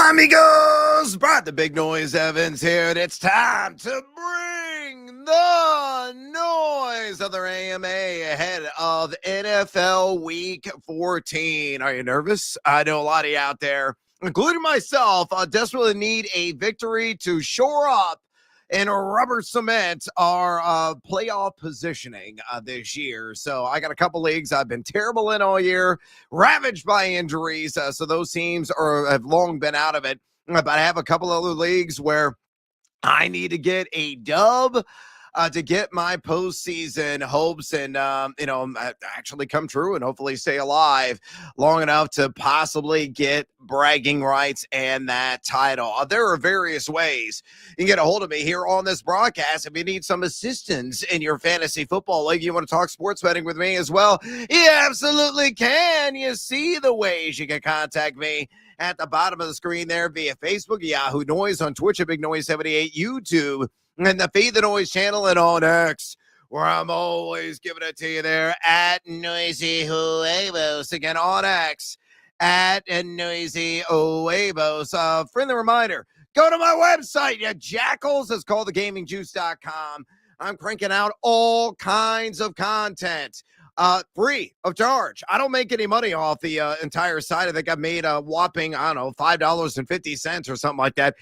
Amigos, brought the big noise Evans here, and it's time to bring the noise of the AMA ahead of NFL Week 14. Are you nervous? I know a lot of you out there, including myself, desperately need a victory to shore up and rubber cement our playoff positioning this year. So I got a couple leagues I've been terrible in all year, ravaged by injuries. So those teams have long been out of it. But I have a couple other leagues where I need to get a dub to get my postseason hopes and, actually come true and hopefully stay alive long enough to possibly get bragging rights and that title. There are various ways you can get a hold of me here on this broadcast. If you need some assistance in your fantasy football league, you want to talk sports betting with me as well, you absolutely can. You see the ways you can contact me at the bottom of the screen there via Facebook, Yahoo Noise, on Twitch at Big Noise 78, YouTube, and the Feed the Noise channel, and on X, where I'm always giving it to you there at Noisy Huevos. Again, on X, at Noisy Huevos. Friendly reminder, go to my website, you jackals. It's called thegamingjuice.com. I'm cranking out all kinds of content. Free of charge. I don't make any money off the entire site. I think I've made a whopping, $5.50 or something like that.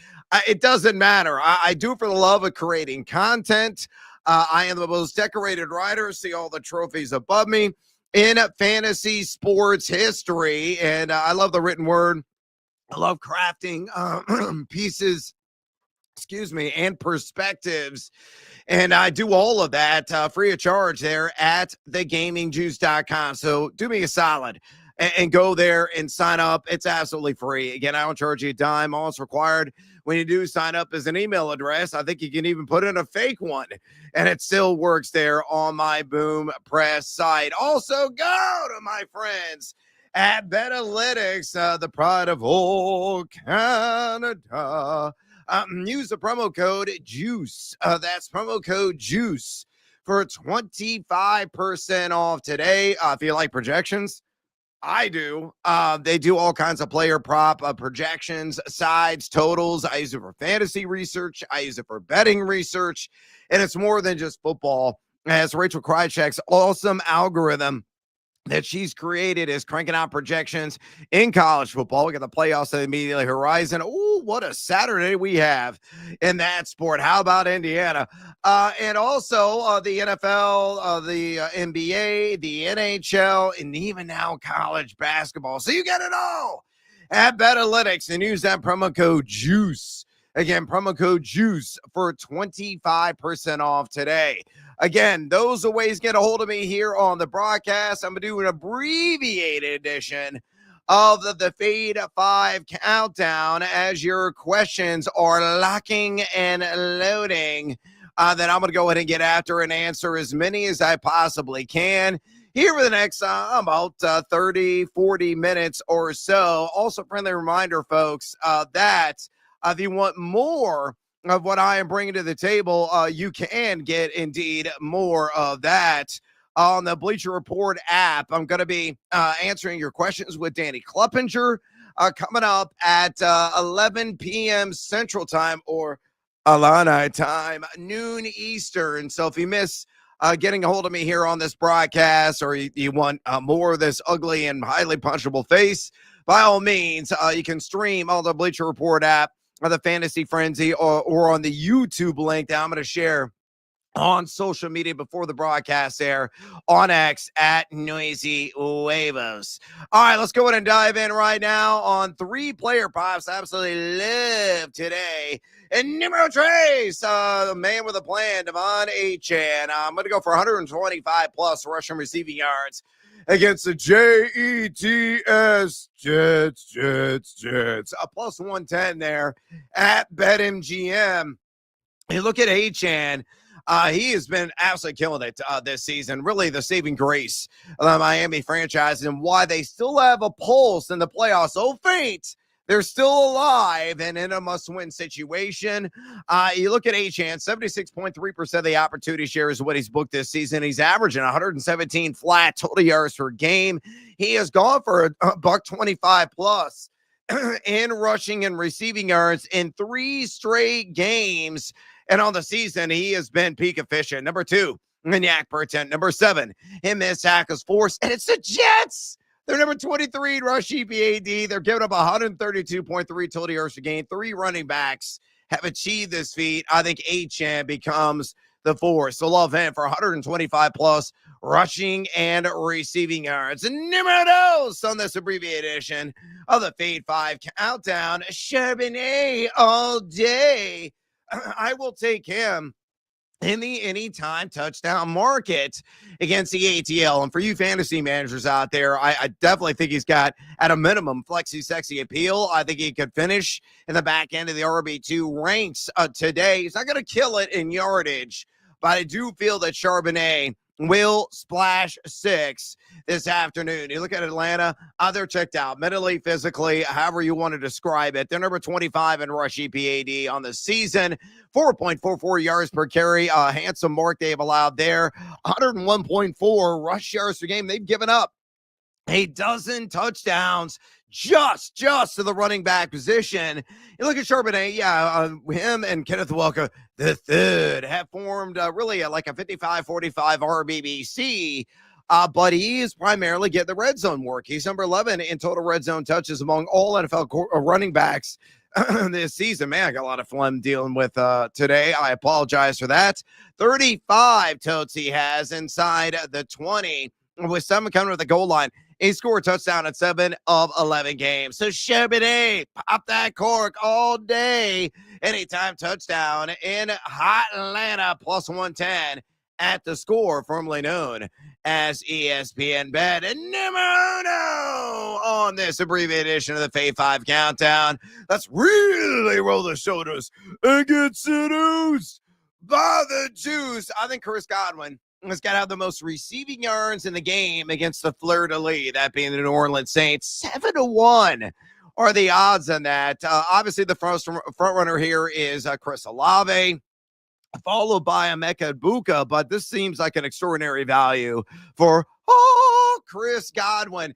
It doesn't matter. I do it for the love of creating content. I am the most decorated writer. See all the trophies above me in fantasy sports history. And I love the written word. I love crafting pieces, and perspectives. And I do all of that free of charge there at thegamingjuice.com. So do me a solid and go there and sign up. It's absolutely free. Again, I don't charge you a dime. All it's required when you do sign up is an email address. I think you can even put in a fake one, and it still works there on my Boom Press site. Also, go to my friends at Betalytics, the pride of all Canada. Use the promo code JUICE. That's promo code JUICE for 25% off today. If you like projections, I do. They do all kinds of player prop projections, sides, totals. I use it for fantasy research. I use it for betting research. And it's more than just football. As Rachel Krychek's awesome algorithm that she's created is cranking out projections in college football. We got the playoffs on the immediate horizon. Oh, what a Saturday we have in that sport. How about Indiana? And also the NFL, the NBA, the NHL, and even now college basketball. So you get it all at Betalytics and use that promo code JUICE. Again, promo code JUICE for 25% off today. Again, those are ways to get a hold of me here on the broadcast. I'm going to do an abbreviated edition of the Fade 5 Countdown as your questions are locking and loading. Then I'm going to go ahead and get after and answer as many as I possibly can here for the next about 30, 40 minutes or so. Also, friendly reminder, folks, that if you want more of what I am bringing to the table, you can get indeed more of that on the Bleacher Report app. I'm going to be answering your questions with Danny Kluppinger coming up at 11 p.m. Central Time or Illini time, noon Eastern. So if you miss getting a hold of me here on this broadcast, or you want more of this ugly and highly punchable face, by all means, you can stream on the Bleacher Report app, or the Fantasy Frenzy, or on the YouTube link that I'm going to share on social media before the broadcast there on X at Noisy Huevos. All right, let's go ahead and dive in right now on 3 player props I absolutely love today. And numero tres, the man with a plan, Devon Achane. I'm going to go for 125 plus rushing receiving yards against the Jets. A plus 110 there at BetMGM. You look at Achane. He has been absolutely killing it this season. Really the saving grace of the Miami franchise and why they still have a pulse in the playoffs. So faint, they're still alive and in a must-win situation. You look at Achane, 76.3% of the opportunity share is what he's booked this season. He's averaging 117 flat total yards per game. He has gone for a $125 plus in rushing and receiving yards in 3 straight games. And on the season, he has been peak efficient. Number 2, in yak per attempt. Number 7, in missed tackles forced. And it's the Jets. They're number 23 in rush EPAD. They're giving up 132.3 total yards per game. 3 running backs have achieved this feat. I think Achane becomes the 4. So love him for 125 plus rushing and receiving yards. Numeros on this abbreviated edition of the Fade 5 Countdown. Charbonnet all day. I will take him in the anytime touchdown market against the ATL. And for you fantasy managers out there, I definitely think he's got, at a minimum, flexy sexy appeal. I think he could finish in the back end of the RB2 ranks today. He's not going to kill it in yardage, but I do feel that Charbonnet will splash 6 this afternoon. You look at Atlanta, they're checked out mentally, physically, however you want to describe it. They're number 25 in rush EPAD on the season, 4.44 yards per carry, a handsome mark they've allowed there, 101.4 rush yards per game. They've given up a dozen touchdowns just to the running back position. You look at Charbonnet, him and Kenneth Walker the third have formed really like a 55-45 RBBC, but he is primarily getting the red zone work. He's number 11 in total red zone touches among all NFL running backs this season. Man, I got a lot of phlegm dealing with today. I apologize for that. 35 totes he has inside the 20, with 7 coming to the goal line. He scored a touchdown at 7 of 11 games. So Charbonnet, pop that cork all day. Anytime touchdown in hot Atlanta, plus 110 at the score, formerly known as ESPN Bet. And numero on this abbreviated edition of the Fade 5 Countdown. Let's really roll the shoulders and get seduced by the juice. I think Chris Godwin has got to have the most receiving yards in the game against the fleur-de-lis, that being the New Orleans Saints. 7-1 are the odds on that. Obviously, the front runner here is Chris Olave, followed by Emeka Egbuka, but this seems like an extraordinary value for Chris Godwin.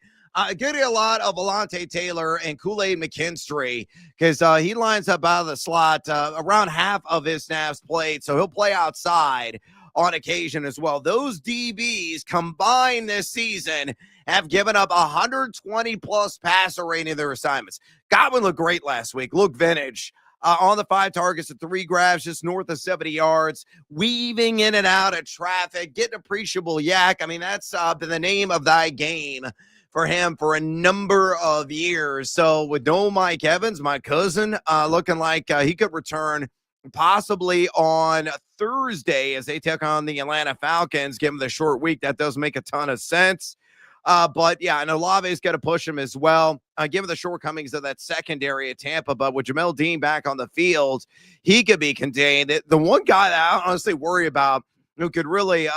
Getting a lot of Alante Taylor and Kool-Aid McKinstry, because he lines up out of the slot around half of his snaps played, so he'll play outside on occasion as well. Those DBs combined this season have given up 120 plus passer rating in their assignments. Godwin looked great last week, looked vintage. On the 5 targets and 3 grabs, just north of 70 yards, weaving in and out of traffic, getting appreciable yak. I mean, that's been the name of thy game for him for a number of years. So with no Mike Evans, my cousin, looking like he could return possibly on Thursday as they take on the Atlanta Falcons. Give them the short week. That does make a ton of sense. But yeah, and Olave's got to push him as well. Given the shortcomings of that secondary at Tampa, but with Jamel Dean back on the field, he could be contained. The one guy that I honestly worry about who could really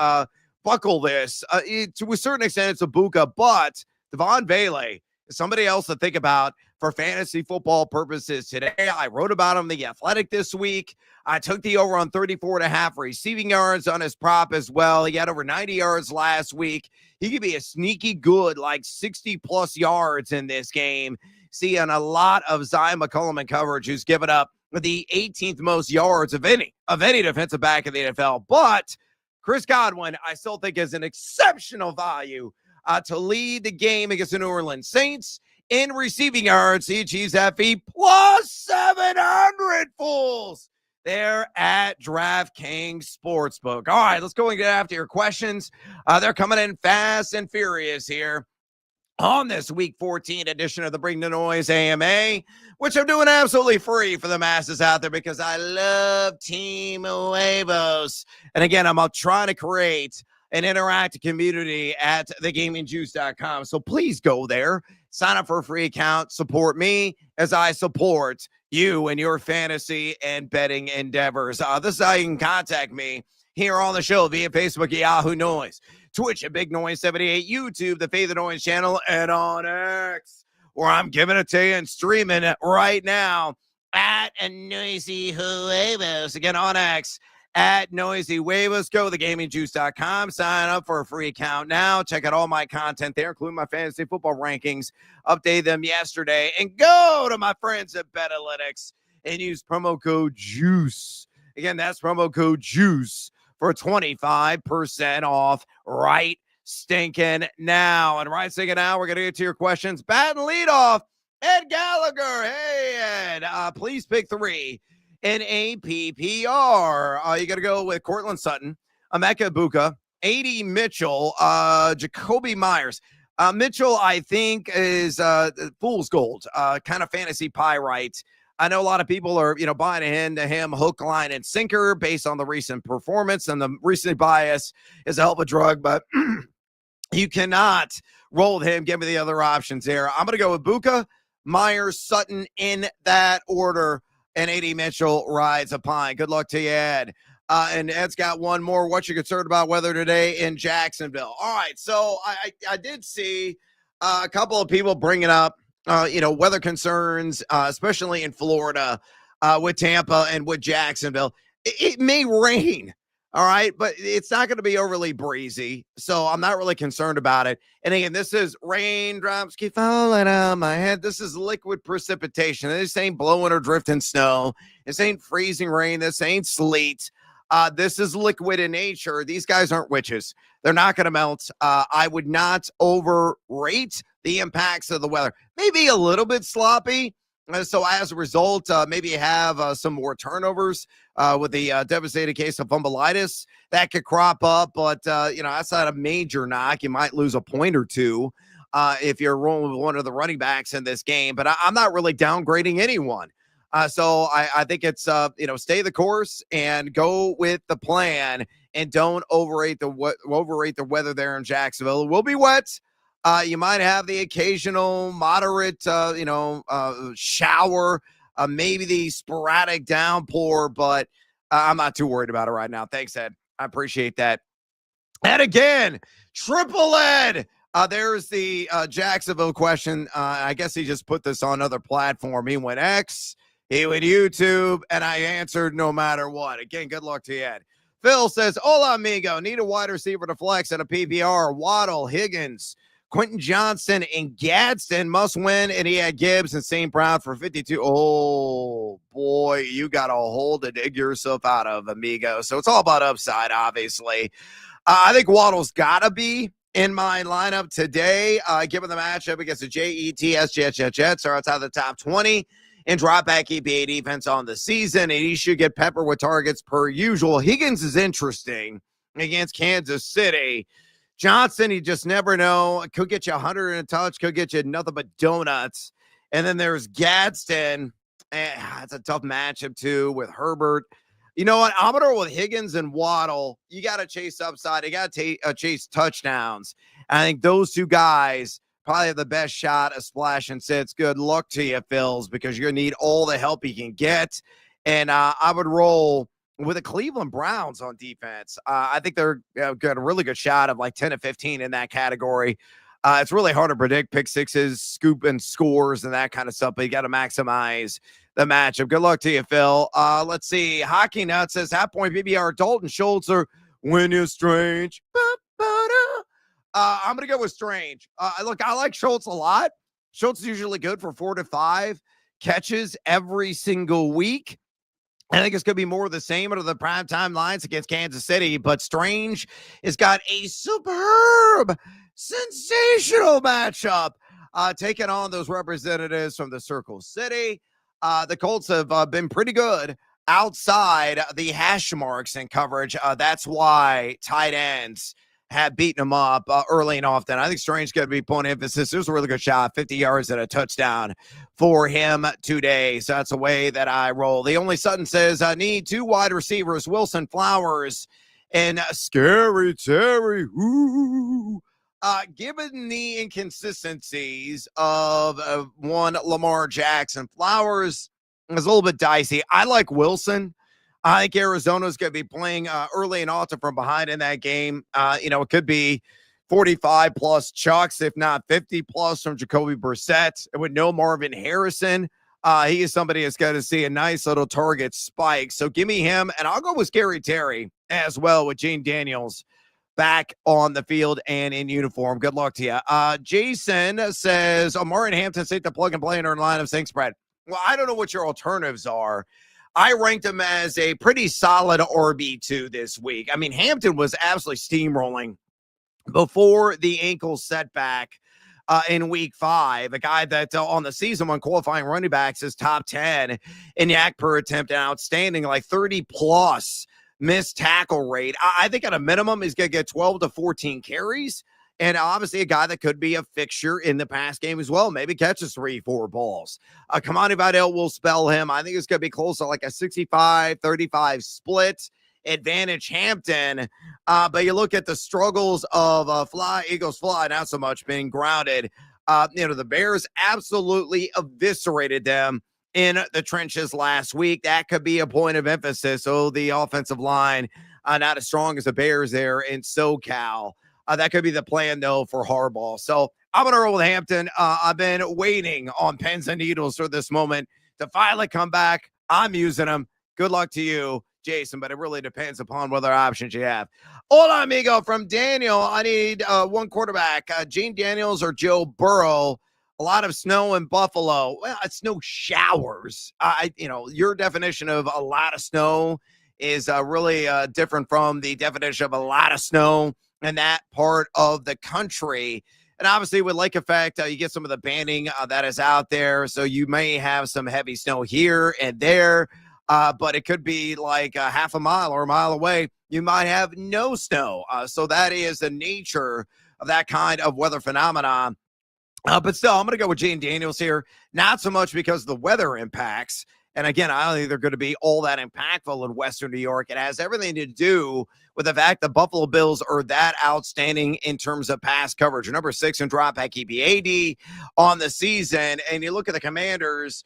buckle this, to a certain extent, it's Egbuka, but Devon Bailey is somebody else to think about for fantasy football purposes today. I wrote about him in The Athletic this week. I took the over on 34.5 receiving yards on his prop as well. He had over 90 yards last week. He could be a sneaky good, like 60-plus yards in this game. Seeing a lot of Zion McCollum in coverage, who's given up the 18th most yards of any defensive back in the NFL. But Chris Godwin, I still think, is an exceptional value to lead the game against the New Orleans Saints. In receiving yards, he achieves that feat plus 700 fools there at DraftKings Sportsbook. All right, let's go and get after your questions. They're coming in fast and furious here on this Week 14 edition of the Bring the Noise AMA, which I'm doing absolutely free for the masses out there because I love Team Huevos. And again, I'm trying to create an interactive community at thegamingjuice.com. So please go there, sign up for a free account, support me as I support you and your fantasy and betting endeavors. This is how you can contact me here on the show via Facebook, Yahoo Noise, Twitch at Big Noise 78, YouTube, the Faith of Noise channel, and on X, where I'm giving it to you and streaming it right now at a Noisy Huevos. Again, on X at Noisy Waivers. Go to thegamingjuice.com. Sign up for a free account now. Check out all my content there, including my fantasy football rankings. Update them yesterday. And go to my friends at Betalytics and use promo code JUICE. Again, that's promo code JUICE for 25% off right stinking now. And right stinking now, we're going to get to your questions. Bat and lead off, Ed Gallagher. Hey, Ed, please pick 3 in a PPR. You got to go with Cortland Sutton, Emeka Ibuka, A.D. Mitchell, Jacoby Myers. Mitchell, I think, is fool's gold, kind of fantasy pie right. I know a lot of people are, buying into him hook, line, and sinker based on the recent performance, and the recent bias is a hell of a drug, but you cannot roll with him. Give me the other options here. I'm going to go with Buka, Myers, Sutton in that order, and A.D. Mitchell rides a pine. Good luck to you, Ed. And Ed's got one more. What you concerned about weather today in Jacksonville? All right, so I did see a couple of people bringing up weather concerns, especially in Florida, with Tampa and with Jacksonville. It may rain, all right, but it's not going to be overly breezy, so I'm not really concerned about it. And again, this is raindrops keep falling on my head. This is liquid precipitation. This ain't blowing or drifting snow. This ain't freezing rain. This ain't sleet. This is liquid in nature. These guys aren't witches. They're not going to melt. I would not overrate the impacts of the weather. Maybe a little bit sloppy. So as a result, maybe have some more turnovers with the devastating case of fumbleitis that could crop up. But, outside a major knock, you might lose a point or two if you're rolling with one of the running backs in this game. But I'm not really downgrading anyone. So I think it's, stay the course and go with the plan and don't overrate the weather there in Jacksonville. It will be wet. You might have the occasional moderate, shower, maybe the sporadic downpour, but I'm not too worried about it right now. Thanks, Ed. I appreciate that. And again, Triple Ed. There's the Jacksonville question. I guess he just put this on another platform. He went X. He went YouTube, and I answered no matter what. Again, good luck to you, Ed. Phil says, hola, amigo. Need a wide receiver to flex at a PPR. Waddle, Higgins, Quentin Johnson, and Gadsden must win, and he had Gibbs and St. Brown for 52. Oh, boy, you got a hole to dig yourself out of, amigo. So it's all about upside, obviously. I think Waddle's got to be in my lineup today, given the matchup against the Jets are outside the top 20. And drop back EPA defense on the season, and he should get peppered with targets per usual. Higgins is interesting against Kansas City. Johnson, you just never know. Could get you 100 in a touch, could get you nothing but donuts. And then there's Gadsden. It's a tough matchup, too, with Herbert. You know what? I'm going to roll with Higgins and Waddle. You got to chase upside. You got to chase touchdowns. I think those two guys probably have the best shot of splash and sits. Good luck to you, Phils, because you're going to need all the help you can get. And I would roll with the Cleveland Browns on defense. I think they're got a really good shot of like 10 to 15 in that category. It's really hard to predict pick sixes, scoop and scores and that kind of stuff, but you got to maximize the matchup. Good luck to you, Phil. Let's see. Hockey Nut says, half point PBR, Dalton Schultz or when you're strange. I'm going to go with Strange. Look, I like Schultz a lot. Schultz is usually good for 4 to 5 catches every single week. I think it's going to be more of the same under the primetime lines against Kansas City, but Strange has got a superb, sensational matchup taking on those representatives from the Circle City. The Colts have been pretty good outside the hash marks in coverage. That's why tight ends have beaten him up early and often. I think Strange going to be point emphasis. There's a really good shot, 50 yards and a touchdown for him today. So that's the way that I roll. The only Sutton says, I need 2 wide receivers, Wilson Flowers and Scary Terry. Ooh. Given the inconsistencies of one Lamar Jackson, Flowers is a little bit dicey. I like Wilson. I think Arizona's going to be playing early and often from behind in that game. It could be 45 plus chucks, if not 50 plus from Jacoby Brissett. With no Marvin Harrison, He is somebody that's going to see a nice little target spike. So give me him, and I'll go with Scary Terry as well with Gene Daniels back on the field and in uniform. Good luck to you. Jason says, Omari and Hampton take the plug and play in our lineup. Thanks, Brad. Well, I don't know what your alternatives are. I ranked him as a pretty solid RB2 this week. I mean, Hampton was absolutely steamrolling before the ankle setback in week 5, a guy that on the season when qualifying running backs is top 10 in yak per attempt and outstanding, like 30 plus missed tackle rate. I think at a minimum he's going to get 12 to 14 carries. And obviously a guy that could be a fixture in the pass game as well. Maybe catches 3-4 balls. Kamani Vidal will spell him. I think it's going to be close to like a 65-35 split. Advantage Hampton. But you look at the struggles of Eagles fly, not so much being grounded. The Bears absolutely eviscerated them in the trenches last week. That could be a point of emphasis. So the offensive line, not as strong as the Bears there in SoCal. That could be the plan, though, for Harbaugh. So I'm going to roll with Hampton. I've been waiting on pins and needles for this moment to finally come back. I'm using them. Good luck to you, Jason, but it really depends upon what other options you have. Hola, amigo, from Daniel. I need one quarterback, Gene Daniels or Joe Burrow. A lot of snow in Buffalo. Well, it's snow showers. Your definition of a lot of snow is really different from the definition of a lot of snow in that part of the country. And obviously with lake effect, you get some of the banding that is out there. So you may have some heavy snow here and there, but it could be like a half a mile or a mile away. You might have no snow. So that is the nature of that kind of weather phenomenon. But still, I'm going to go with Gene Daniels here. Not so much because of the weather impacts. And again, I don't think they're going to be all that impactful in Western New York. It has everything to do with the fact the Buffalo Bills are that outstanding in terms of pass coverage. Number 6 in dropback EPAD on the season. And you look at the Commanders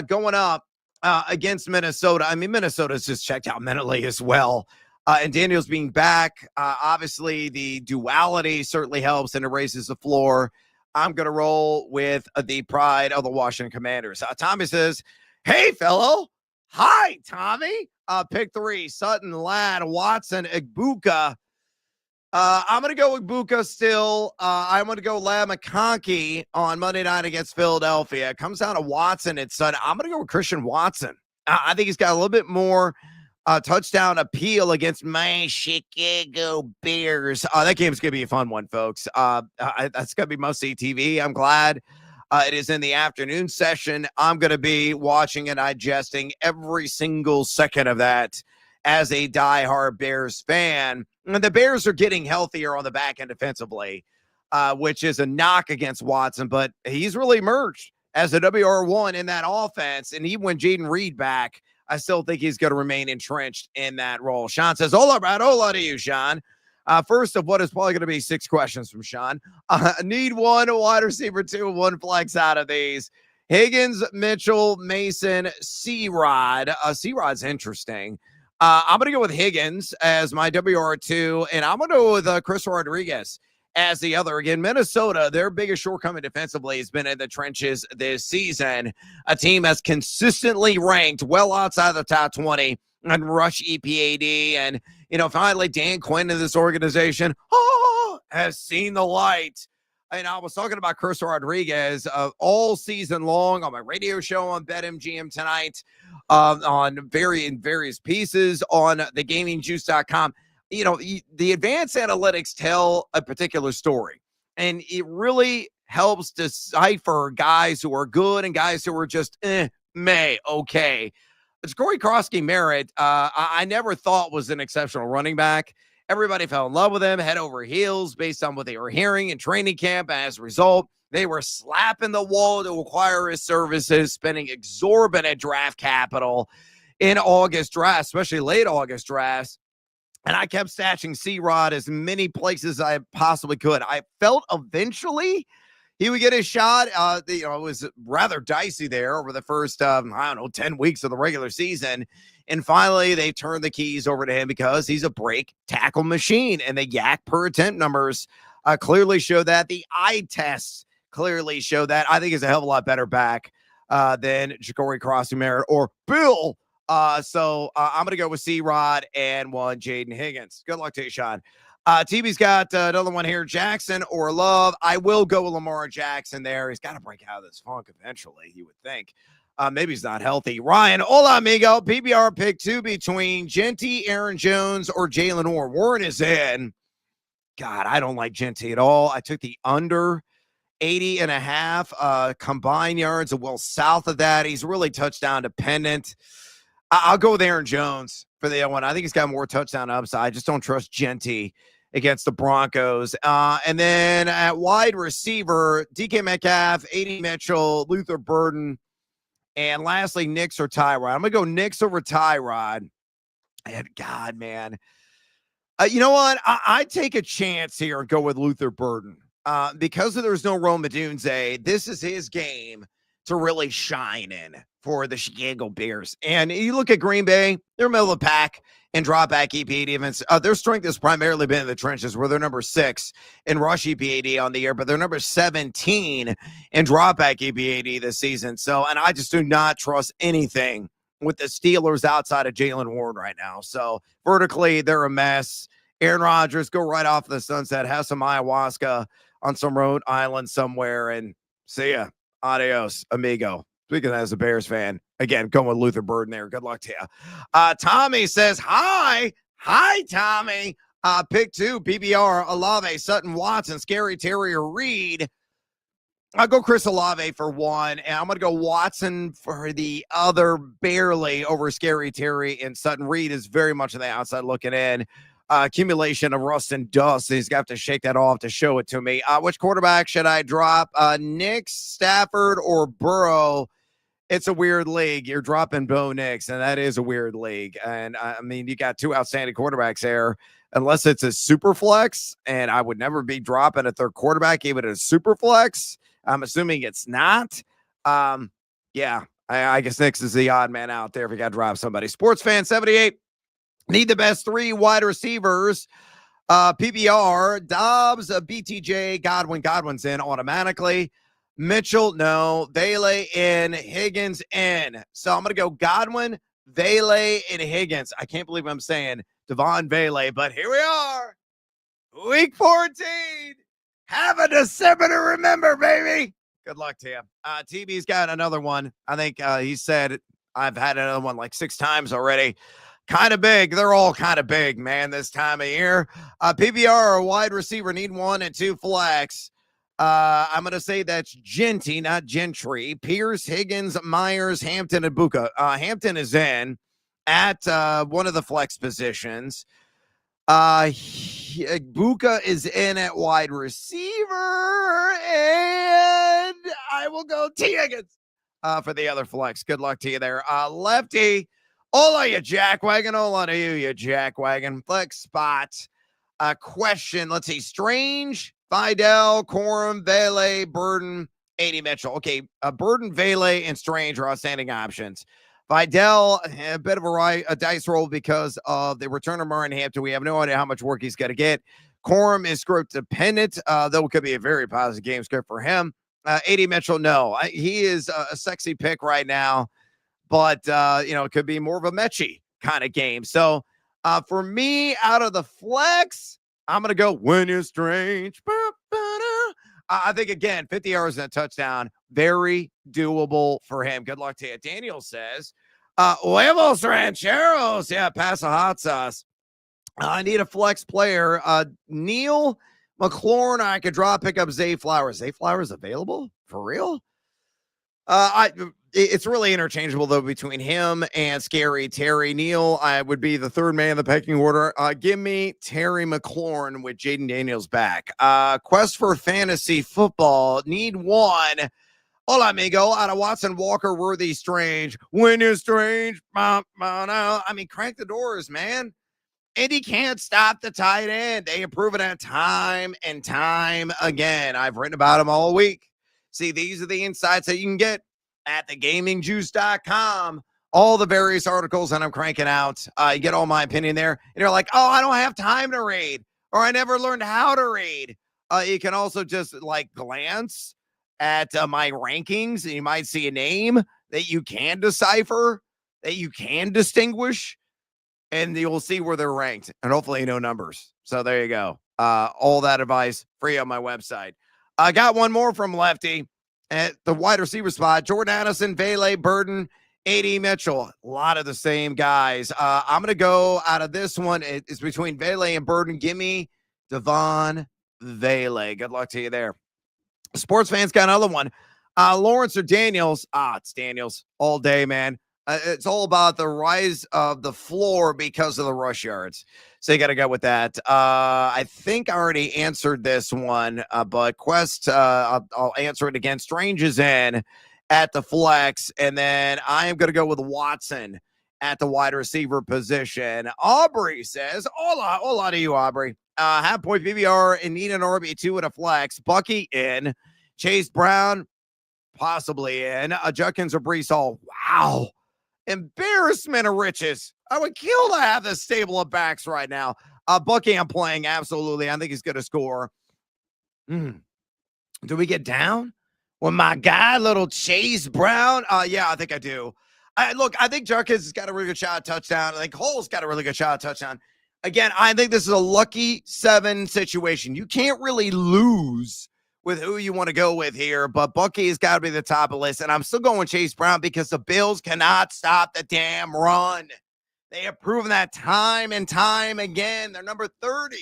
going up against Minnesota. I mean, Minnesota's just checked out mentally as well. And Daniels being back, obviously the duality certainly helps and it raises the floor. I'm going to roll with the pride of the Washington Commanders. Tommy says, hey, fellow. Hi, Tommy. Pick 3, Sutton, Ladd, Watson, Igbuka. I'm going to go with Igbuka still. I'm going to go Ladd McConkey on Monday night against Philadelphia. It comes down to Watson and Sutton. I'm going to go with Christian Watson. I think he's got a little bit more touchdown appeal against my Chicago Bears. That game's going to be a fun one, folks. That's going to be must-see TV. I'm glad it is in the afternoon session. I'm going to be watching and digesting every single second of that as a diehard Bears fan. And the Bears are getting healthier on the back end defensively, which is a knock against Watson, but he's really emerged as a WR1 in that offense. And even when Jaden Reed back, I still think he's going to remain entrenched in that role. Sean says, hola, Brad. Hola to you, Sean. First of what is probably going to be 6 questions from Sean. Need 1 wide receiver, 2, 1 flex out of these. Higgins, Mitchell, Mason, C-Rod. C-Rod's interesting. I'm going to go with Higgins as my WR2, and I'm going to go with Chris Rodriguez as the other. Again, Minnesota, their biggest shortcoming defensively has been in the trenches this season. A team that's consistently ranked well outside the top 20 on rush EPAD. And, finally, Dan Quinn in this organization has seen the light. And I was talking about Chris Rodriguez all season long on my radio show on BetMGM tonight, on various pieces on thegamingjuice.com. The advanced analytics tell a particular story, and it really helps decipher guys who are good and guys who are just okay. It's Corey Krosky-Merritt. I never thought was an exceptional running back. Everybody fell in love with him head over heels based on what they were hearing in training camp. As a result, they were slapping the wall to acquire his services, spending exorbitant draft capital in August drafts, especially late August drafts. And I kept stashing C-Rod as many places as I possibly could. I felt eventually he would get his shot. It was rather dicey there over the first, 10 weeks of the regular season. And finally, they turned the keys over to him because he's a break tackle machine. And the yak per attempt numbers clearly show that. The eye tests clearly show that. I think he's a hell of a lot better back than Ja'Cory Cross-Merritt or Bill. So I'm going to go with C-Rod and one Jaden Higgins. Good luck to you, Sean. TB's got another one here, Jackson or Love. I will go with Lamar Jackson there. He's got to break out of this funk eventually, you would think. Maybe he's not healthy. Ryan, hola, amigo. PBR pick 2 between Genty, Aaron Jones, or Jalen Warren. Warren is in. God, I don't like Genty at all. I took the under 80.5 combined yards, well south of that. He's really touchdown dependent. I'll go with Aaron Jones for the other one. I think he's got more touchdown upside. I just don't trust Genty against the Broncos. And then at wide receiver, DK Metcalf, A.D. Mitchell, Luther Burden, and lastly, Nix or Tyrod. I'm going to go Nix over Tyrod. And God, man. You know what? I take a chance here and go with Luther Burden. Because there's no Rome Odunze, this is his game to really shine in for the Chicago Bears. And you look at Green Bay, they're middle of the pack and drop back EPA defense. Their strength has primarily been in the trenches, where they're number 6 in rush EPAD on the year, but they're number 17 in drop back EPAD this season. So, and I just do not trust anything with the Steelers outside of Jalen Warren right now. So vertically, they're a mess. Aaron Rodgers, go right off the sunset, have some ayahuasca on some Rhode Island somewhere, and see ya. Adios, amigo. Speaking as a Bears fan, again, going with Luther Burden there. Good luck to you. Tommy says, hi. Hi, Tommy. Pick 2, PBR, Olave, Sutton, Watson, Scary Terry, or Reed. I'll go Chris Olave for 1, and I'm going to go Watson for the other, barely over Scary Terry, and Sutton. Reed is very much on the outside looking in. Accumulation of rust and dust. He's got to shake that off to show it to me. Which quarterback should I drop? Nix, Stafford, or Burrow? It's a weird league. You're dropping Bo Nix, and that is a weird league. And I mean, you got 2 outstanding quarterbacks there, unless it's a super flex, and I would never be dropping a third quarterback, even a super flex. I'm assuming it's not. Yeah, I guess Nix is the odd man out there if you got to drop somebody. Sports Fan 78. Need the best 3 wide receivers. PBR, Dobbs, BTJ, Godwin. Godwin's in automatically. Mitchell, no. Vele in. Higgins in. So I'm going to go Godwin, Vele, and Higgins. I can't believe I'm saying Devon Vele, but here we are. Week 14. Have a December to remember, baby. Good luck to you. TB's got another one. I think he said I've had another one like 6 times already. Kind of big. They're all kind of big, man, this time of year. PBR, a wide receiver, need 1 and 2 flex. I'm going to say that's Genty, not Gentry. Pierce, Higgins, Myers, Hampton, and Buka. Hampton is in at one of the flex positions. Buka is in at wide receiver, and I will go T. Higgins for the other flex. Good luck to you there. Lefty. Hola, you jackwagon. Hola to you jackwagon. Flex spot. Question. Let's see. Strange, Fidel, Corum, Vele, Burden, A.D. Mitchell. Okay. Burden, Vele, and Strange are outstanding options. Fidel, a bit of a dice roll because of the return of Martin Hampton. We have no idea how much work he's going to get. Corum is script dependent, though it could be a very positive game script for him. A.D. Mitchell, no. He is a sexy pick right now. But, it could be more of a Mechie kind of game. So, for me, out of the flex, I'm going to go when you're strange. I think, again, 50 yards and a touchdown, very doable for him. Good luck to you. Daniel says, huevos rancheros. Yeah, pass a hot sauce. I need a flex player. Neil McLaurin, I could pick up Zay Flowers. Zay Flowers available? For real? It's really interchangeable, though, between him and Scary Terry. Neal, I would be the 3rd man in the pecking order. Give me Terry McLaurin with Jaden Daniels back. Quest for fantasy football. Need 1. Hola, amigo. Out of Watson, Walker, Worthy, Strange. When you're strange. I mean, crank the doors, man. Indy can't stop the tight end. They have proven it time and time again. I've written about them all week. See, these are the insights that you can get at thegamingjuice.com. All the various articles that I'm cranking out. You get all my opinion there. And you're like, oh, I don't have time to read, or I never learned how to read. You can also just glance at my rankings, and you might see a name that you can decipher, that you can distinguish, and you'll see where they're ranked, and hopefully no numbers. So there you go. All that advice free on my website. I got one more from Lefty at the wide receiver spot. Jordan Addison, Vele, Burden, A.D. Mitchell. A lot of the same guys. I'm going to go out of this one. It's between Vele and Burden. Give me Devon Vele. Good luck to you there. Sports fans got another one. Lawrence or Daniels? It's Daniels all day, man. It's all about the rise of the floor because of the rush yards. So you got to go with that. I think I already answered this one, but Quest, I'll answer it again. Strange is in at the flex, and then I am going to go with Watson at the wide receiver position. Aubrey says, hola to you, Aubrey. Half point PBR and need an RB2 at a flex. Bucky in. Chase Brown possibly in. Judkins or Brees Hall. Wow. Embarrassment of riches. I would kill to have this stable of backs right now. Bucky, I'm playing. Absolutely. I think he's going to score. Do we get down with my guy, little Chase Brown? Yeah, I think I do. I think Judkins has got a really good shot at touchdown. I think Hull's got a really good shot at touchdown. Again, I think this is a lucky 7 situation. You can't really lose with who you want to go with here, but Bucky has got to be the top of the list, and I'm still going Chase Brown because the Bills cannot stop the damn run. They have proven that time and time again. They're number 30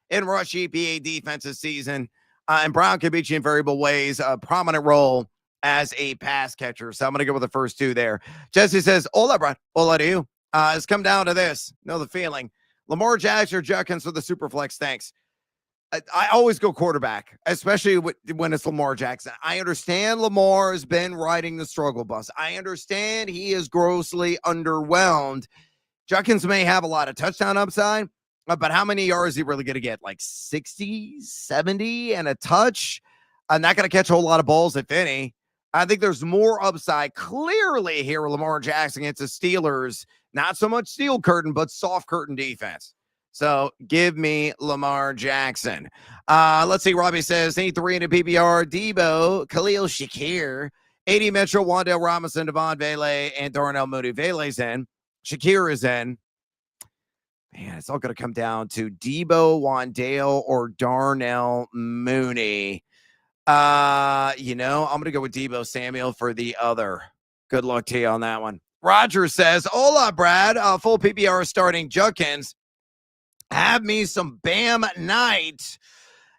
in rush EPA defense this season, and Brown can beat you in variable ways, a prominent role as a pass catcher, so I'm going to go with the first 2 there. Jesse says, hola, Brad. Hola to you. It's come down to this. Know the feeling. Lamar Jackson or Judkins for the Superflex. Thanks. I always go quarterback, especially when it's Lamar Jackson. I understand Lamar has been riding the struggle bus. I understand he is grossly underwhelmed. Judkins may have a lot of touchdown upside, but how many yards is he really going to get? Like 60, 70 and a touch? I'm not going to catch a whole lot of balls, if any. I think there's more upside clearly here with Lamar Jackson against the Steelers. Not so much steel curtain, but soft curtain defense. So give me Lamar Jackson. Let's see. Robbie says, need 3 in a PPR. Debo, Khalil Shakir, A.D. Mitchell, Wan'Dale Robinson, Devon Vele, and Darnell Mooney. Vele's in. Shakir is in. Man, it's all going to come down to Debo, Wan'Dale, or Darnell Mooney. I'm going to go with Debo Samuel for the other. Good luck to you on that one. Roger says, hola, Brad. Full PPR starting Judkins. Have me some Bam Knight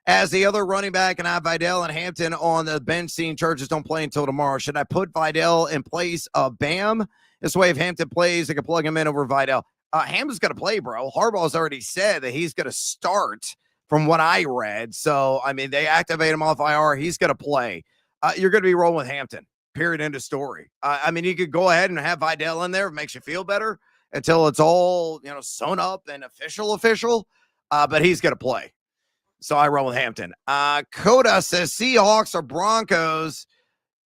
as the other running back, and I have Vidal and Hampton on the bench. Seeing Chargers don't play until tomorrow. Should I put Vidal in place of Bam? This way, if Hampton plays, I can plug him in over Vidal. Hampton's going to play, bro. Harbaugh's already said that he's going to start from what I read. So, I mean, they activate him off IR. He's going to play. You're going to be rolling with Hampton. Period. End of story. I mean, you could go ahead and have Vidal in there. It makes you feel better until it's all, sewn up and official. But he's going to play. So I roll with Hampton. Coda says Seahawks or Broncos.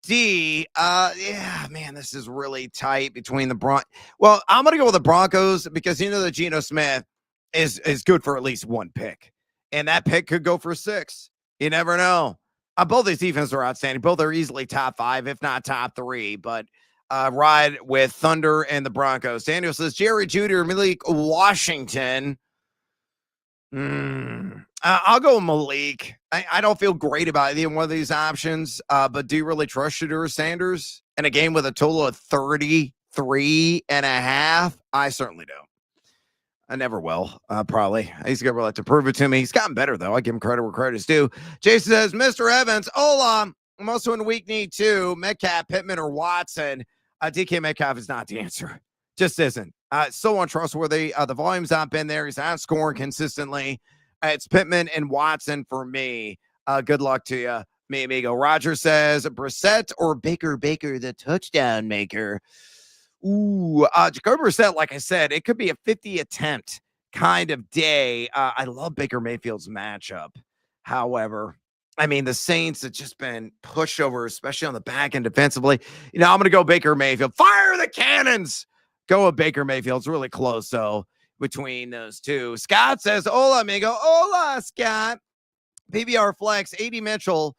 Yeah, man, this is really tight between the Well, I'm going to go with the Broncos because that Geno Smith is good for at least 1 pick. And that pick could go for 6. You never know. Both these defenses are outstanding. Both are easily top 5, if not top 3. But ride with Thunder and the Broncos. Daniel says Jerry Jeudy, Malik Washington. I'll go with Malik. I don't feel great about either one of these options. But do you really trust Shedeur Sanders in a game with a total of 33.5? I certainly don't. I never will, probably. He's going to have to prove it to me. He's gotten better, though. I give him credit where credit's due. Jason says, Mr. Evans, hola. I'm also in week need 2. Metcalf, Pittman, or Watson. DK Metcalf is not the answer. Just isn't. So untrustworthy. The volume's not been there. He's not scoring consistently. It's Pittman and Watson for me. Good luck to you, mi amigo. Roger says, Brissett or Baker, the touchdown maker. Ooh, Jacoby Brissett, like I said, it could be a 50 attempt kind of day. I love Baker Mayfield's matchup. However, I mean, the Saints have just been pushed over, especially on the back end defensively. I'm going to go Baker Mayfield. Fire the cannons. Go with Baker Mayfield. It's really close, though, between those two. Scott says, hola, amigo. Hola, Scott. PBR flex, A.D. Mitchell,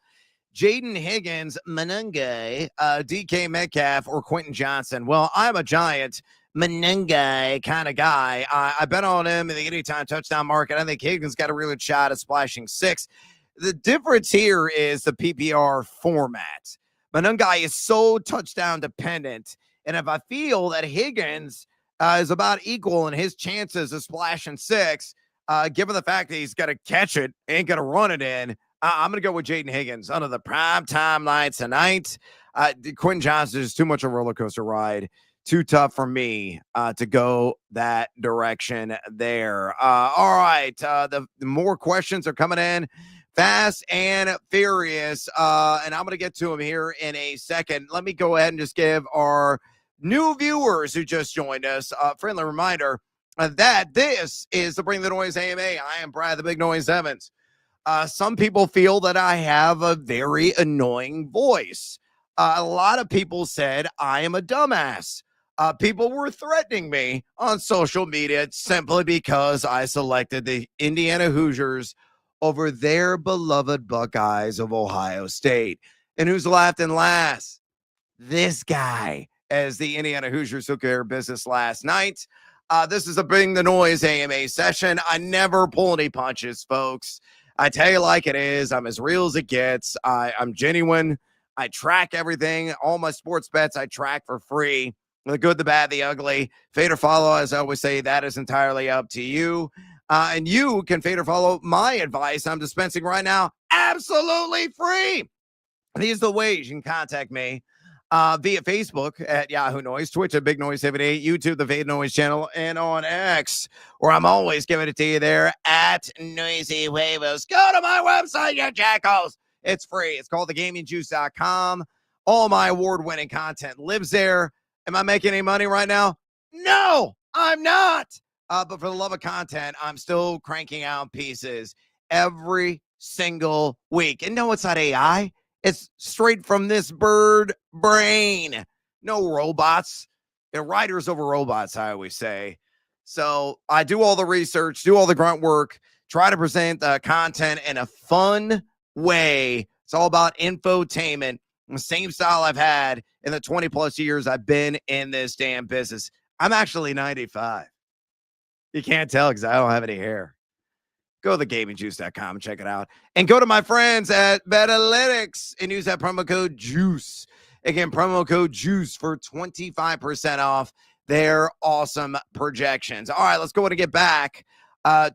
Jaden Higgins, Menungai, DK Metcalf, or Quentin Johnson? Well, I'm a giant Menungai kind of guy. I bet on him in the anytime touchdown market. I think Higgins got a really good shot at splashing 6. The difference here is the PPR format. Menungai is so touchdown dependent. And if I feel that Higgins is about equal in his chances of splashing 6, given the fact that he's got to catch it, ain't going to run it in, I'm going to go with Jaden Higgins under the primetime lights tonight. Quentin Johnson is too much of a roller coaster ride. Too tough for me to go that direction there. All right. The more questions are coming in fast and furious. And I'm going to get to them here in a second. Let me go ahead and just give our new viewers who just joined us a friendly reminder that this is the Bring the Noise AMA. I am Brad the Big Noise Evans. Some people feel that I have a very annoying voice. A lot of people said I am a dumbass. People were threatening me on social media simply because I selected the Indiana Hoosiers over their beloved Buckeyes of Ohio State. And who's left and last? This guy, as the Indiana Hoosiers took care of business last night. This is a Bring the Noise AMA session. I never pull any punches, folks. I tell you like it is. I'm as real as it gets. I'm genuine. I track everything. All my sports bets I track for free. The good, the bad, the ugly. Fade or follow, as I always say, that is entirely up to you. And you can fade or follow my advice I'm dispensing right now absolutely free. These are the ways you can contact me. Via Facebook at Yahoo Noise, Twitch at Big Noise 78, YouTube, the Fade Noise channel, and on X, where I'm always giving it to you there at Noisy Huevos. Go to my website, you jackals. It's free. It's called thegamingjuice.com. All my award-winning content lives there. Am I making any money right now? No, I'm not. But for the love of content, I'm still cranking out pieces every single week. And no, it's not AI. It's straight from this bird brain. No robots. Writers over robots, I always say. So I do all the research, do all the grunt work, try to present content in a fun way. It's all about infotainment, the same style I've had in the 20 plus years I've been in this damn business. I'm actually 95. You can't tell because I don't have any hair. Go to thegamingjuice.com and check it out. And go to my friends at Betalytics and use that promo code JUICE. Again, promo code JUICE for 25% off their awesome projections. All right, let's go ahead and get back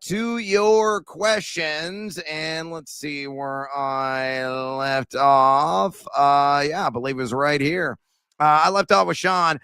to your questions. And let's see where I left off. Yeah, I believe it was right here. I left off with Sean.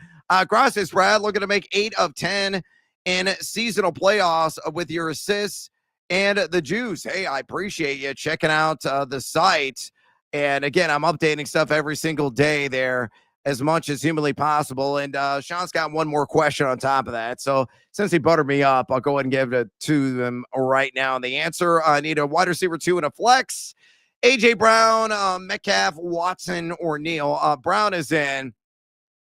Gracias, Brad. Looking to make 8 of 10 in seasonal playoffs with your assists and the juice. Hey, I appreciate you checking out the site. And again, I'm updating stuff every single day there as much as humanly possible. And Sean's got one more question on top of that. So since he buttered me up, I'll go ahead and give it to them right now. And the answer, I need a wide receiver 2 and a flex. AJ Brown, Metcalf, Watson, or Neal. Brown is in.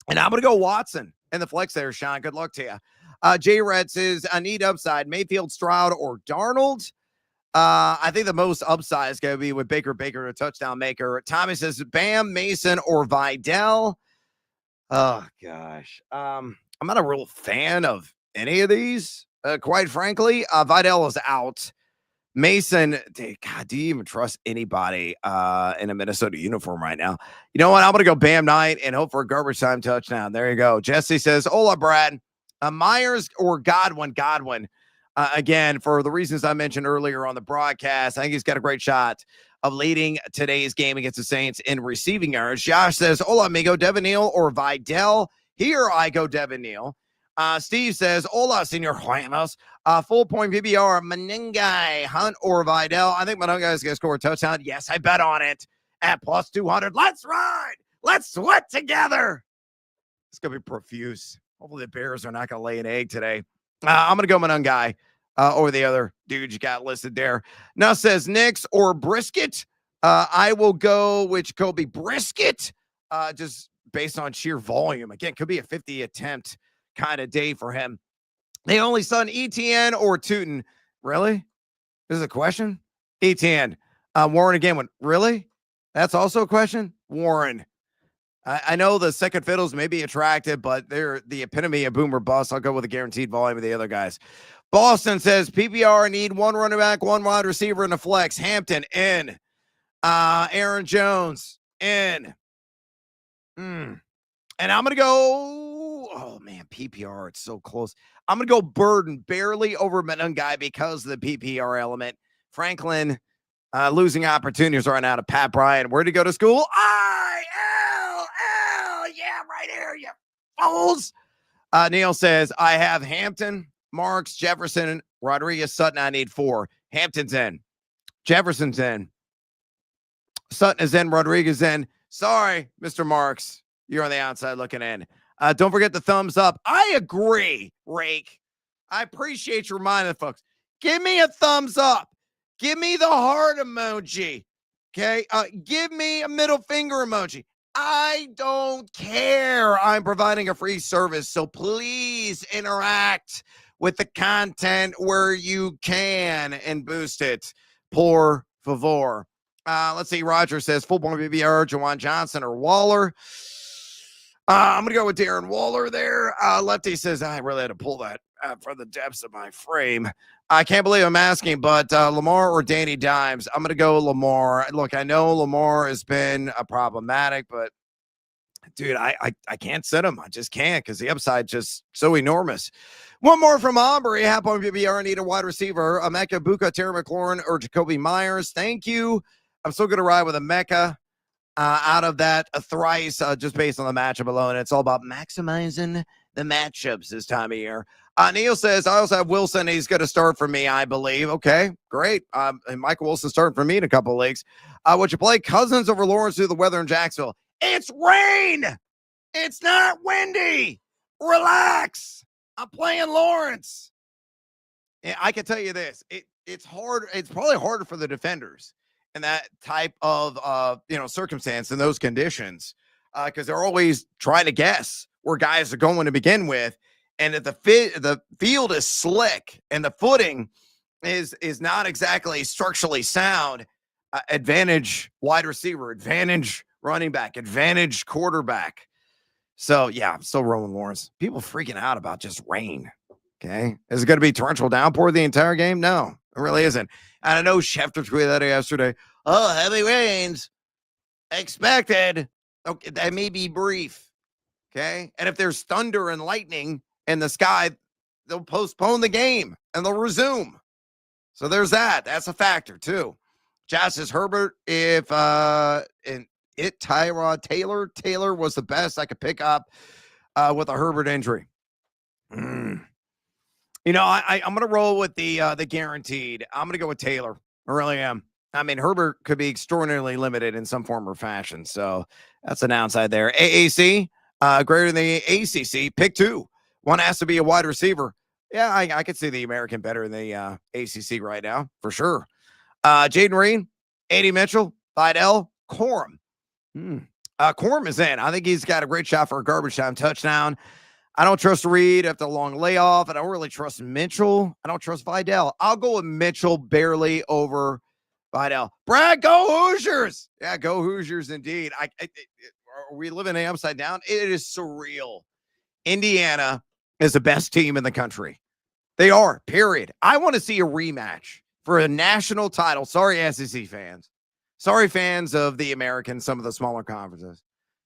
And I'm going to go Watson in the flex there, Sean. Good luck to you. J Red says, I need upside. Mayfield, Stroud, or Darnold. I think the most upside is going to be with Baker, a touchdown maker. Tommy says, Bam, Mason, or Vidal. Oh, gosh. I'm not a real fan of any of these, quite frankly. Vidal is out. Mason, God, do you even trust anybody in a Minnesota uniform right now? You know what? I'm going to go Bam Knight and hope for a garbage time touchdown. There you go. Jesse says, hola, Brad. Myers or Godwin? Again, for the reasons I mentioned earlier on the broadcast, I think he's got a great shot of leading today's game against the Saints in receiving yards. Josh says, hola, amigo, Devin Neal or Vidal? Here I go, Devin Neal. Steve says, hola, Senor Juanos. Full point PBR, Menungai, Hunt, or Vidal. I think Menungai is going to score a touchdown. Yes, I bet on it at plus 200. Let's ride. Let's sweat together. It's going to be profuse. Hopefully the Bears are not going to lay an egg today. I'm going to go Menungai over the other dude you got listed there. Now says Knicks or Brisket. I will go with Jacoby Brisket just based on sheer volume. Again, could be a 50 attempt kind of day for him. The only son, ETN or Tootin. Really? This is a question? ETN. Warren again went, really? That's also a question. Warren. I know the second fiddles may be attractive, but they're the epitome of boomer bust. I'll go with the guaranteed volume of the other guys. Boston says PPR need one running back, one wide receiver, and a flex. Hampton in. Aaron Jones in. And I'm going to go. Oh, man, PPR. It's so close. I'm going to go Burden barely over Menungai because of the PPR element. Franklin losing opportunities right now to Pat Bryant. Where'd he go to school? ILL. Yeah, right here, you fools. Neil says, I have Hampton, Marks, Jefferson, Rodriguez, Sutton. I need 4. Hampton's in. Jefferson's in. Sutton is in. Rodriguez in. Sorry, Mr. Marks. You're on the outside looking in. Don't forget the thumbs up. I agree, Rake. I appreciate you reminding folks. Give me a thumbs up. Give me the heart emoji. Okay? Give me a middle finger emoji. I don't care. I'm providing a free service, so please interact with the content where you can and boost it. Por favor. Let's see. Roger says full-blown BBR, Jawan Johnson or Waller. I'm going to go with Darren Waller there. Lefty says, I really had to pull that from the depths of my frame. I can't believe I'm asking, but Lamar or Danny Dimes? I'm going to go Lamar. Look, I know Lamar has been problematic, but dude, I can't sit him. I just can't because the upside just so enormous. One more from Aubrey. Half on PBR. Need a wide receiver. Emeka Buka, Terry McLaurin, or Jacoby Myers. Thank you. I'm still going to ride with Emeka out of that thrice just based on the matchup alone. It's all about maximizing the matchups this time of year. Neil says, I also have Wilson. He's going to start for me, I believe. Okay, great. And Michael Wilson starting for me in a couple of leagues. Would you play Cousins over Lawrence due to the weather in Jacksonville? It's rain. It's not windy. Relax. I'm playing Lawrence. And I can tell you this. It's hard. It's probably harder for the defenders in that type of circumstance in those conditions because they're always trying to guess where guys are going to begin with. And if the field is slick and the footing is not exactly structurally sound, advantage wide receiver, advantage running back, advantage quarterback. So, yeah, I'm still rolling Lawrence. People freaking out about just rain. Okay. Is it going to be torrential downpour the entire game? No, it really isn't. And I know Schefter tweeted that yesterday. Oh, heavy rains expected. Okay, that may be brief. Okay. And if there's thunder and lightning in the sky, they'll postpone the game and they'll resume. So there's that. That's a factor too. Josh says Herbert, if Tyrod Taylor was the best I could pick up with a Herbert injury. I'm going to roll with the guaranteed. I'm going to go with Taylor. I really am. I mean, Herbert could be extraordinarily limited in some form or fashion. So that's an downside there. AAC, greater than the ACC. Pick 2. One has to be a wide receiver. Yeah, I could see the American better than the ACC right now, for sure. Jaden Reed, A.D. Mitchell, Vidal, Corum. Corum is in. I think he's got a great shot for a garbage time touchdown. I don't trust Reed after a long layoff. I don't really trust Mitchell. I don't trust Vidal. I'll go with Mitchell barely over Vidal. Brad, go Hoosiers. Yeah, go Hoosiers indeed. Are we living in upside down? It is surreal. Indiana is the best team in the country. They are, period. I want to see a rematch for a national title. Sorry, SEC fans. Sorry, fans of the American, some of the smaller conferences.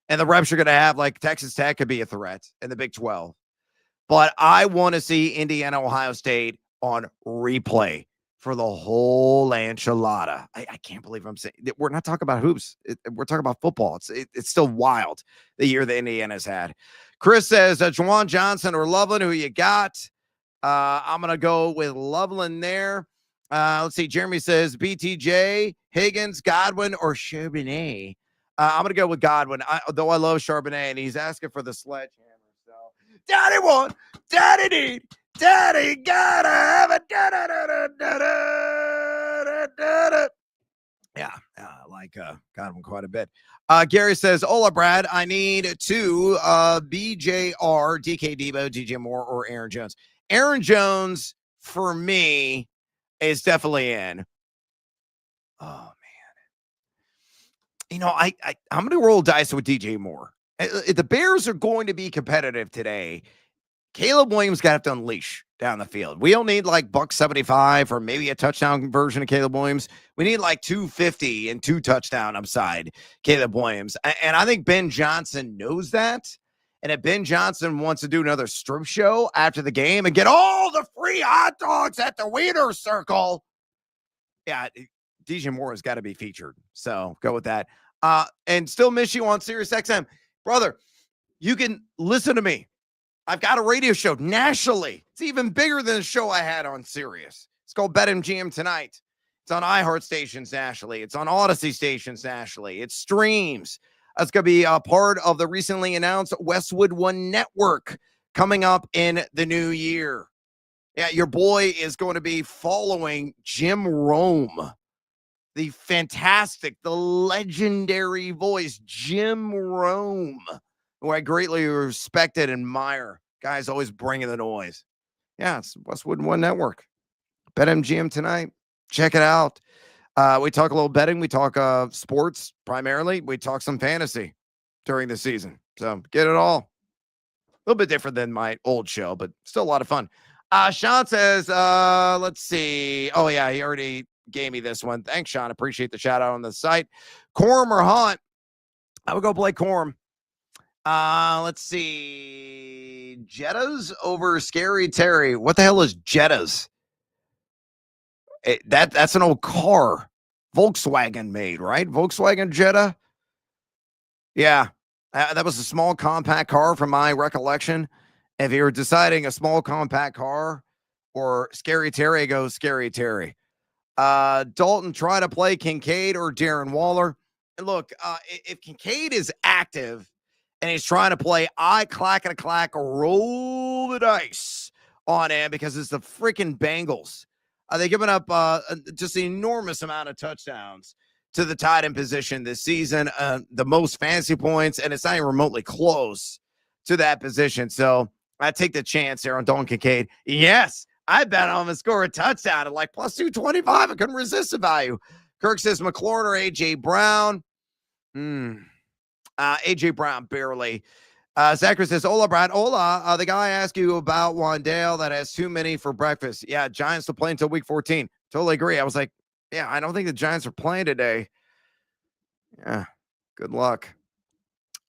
And the reps are going to have, like, Texas Tech could be a threat in the Big 12. But I want to see Indiana, Ohio State on replay for the whole enchilada. I can't believe I'm saying – we're not talking about hoops. We're talking about football. It's still wild, the year that Indiana's had. Chris says, Jawan Johnson or Loveland, who you got? I'm going to go with Loveland there. Let's see. Jeremy says BTJ, Higgins, Godwin, or Charbonnet. I'm going to go with Godwin, though I love Charbonnet, and he's asking for the sledgehammer. So, Daddy want, Daddy need, Daddy gotta have it. Yeah, I like Godwin quite a bit. Gary says, Hola, Brad. I need 2 BJR, DK Debo, DJ Moore, or Aaron Jones. Aaron Jones, for me, is definitely in. Oh, I'm going to roll dice with DJ Moore. If the Bears are going to be competitive today, Caleb Williams got to unleash down the field. We don't need like buck 75 or maybe a touchdown version of Caleb Williams. We need like 250 and 2 touchdown upside Caleb Williams. And I think Ben Johnson knows that. And if Ben Johnson wants to do another strip show after the game and get all the free hot dogs at the Wiener Circle, yeah, DJ Moore has got to be featured. So go with that. And still miss you on Sirius XM. Brother, you can listen to me. I've got a radio show nationally. It's even bigger than the show I had on Sirius. It's called BetMGM Tonight. It's on iHeart stations nationally. It's on Odyssey stations nationally. It streams. It's going to be a part of the recently announced Westwood One Network coming up in the new year. Yeah, your boy is going to be following Jim Rome, the fantastic, the legendary voice, Jim Rome, who I greatly respect and admire. Guy's always bringing the noise. Yeah, it's Westwood One Network. BetMGM Tonight. Check it out. We talk a little betting. We talk sports primarily. We talk some fantasy during the season. So get it all. A little bit different than my old show, but still a lot of fun. Sean says, let's see. Oh, yeah, he already gave me this one. Thanks, Sean. Appreciate the shout out on the site. Corum or Hunt? I would go play Corum. Let's see. Jettas over Scary Terry. What the hell is Jettas? That's an old car. Volkswagen made, right? Volkswagen Jetta. Yeah. That was a small compact car from my recollection. If you're deciding a small compact car or Scary Terry, go Scary Terry. Dalton, try to play Kincaid or Darren Waller. And look, if Kincaid is active and he's trying to play, I clack and a clack, roll the dice on him because it's the freaking Bengals. They've given up just an enormous amount of touchdowns to the tight end position this season, the most fantasy points, and it's not even remotely close to that position. So I take the chance here on Dalton Kincaid. Yes, I bet on him to score a touchdown at like plus 225. I couldn't resist the value. Kirk says McLaurin or A.J. Brown. A.J. Brown, barely. Zachary says, hola, Brad. Hola. The guy asked you about Wandale that has too many for breakfast. Yeah, Giants will play until week 14. Totally agree. I was like, yeah, I don't think the Giants are playing today. Yeah, good luck.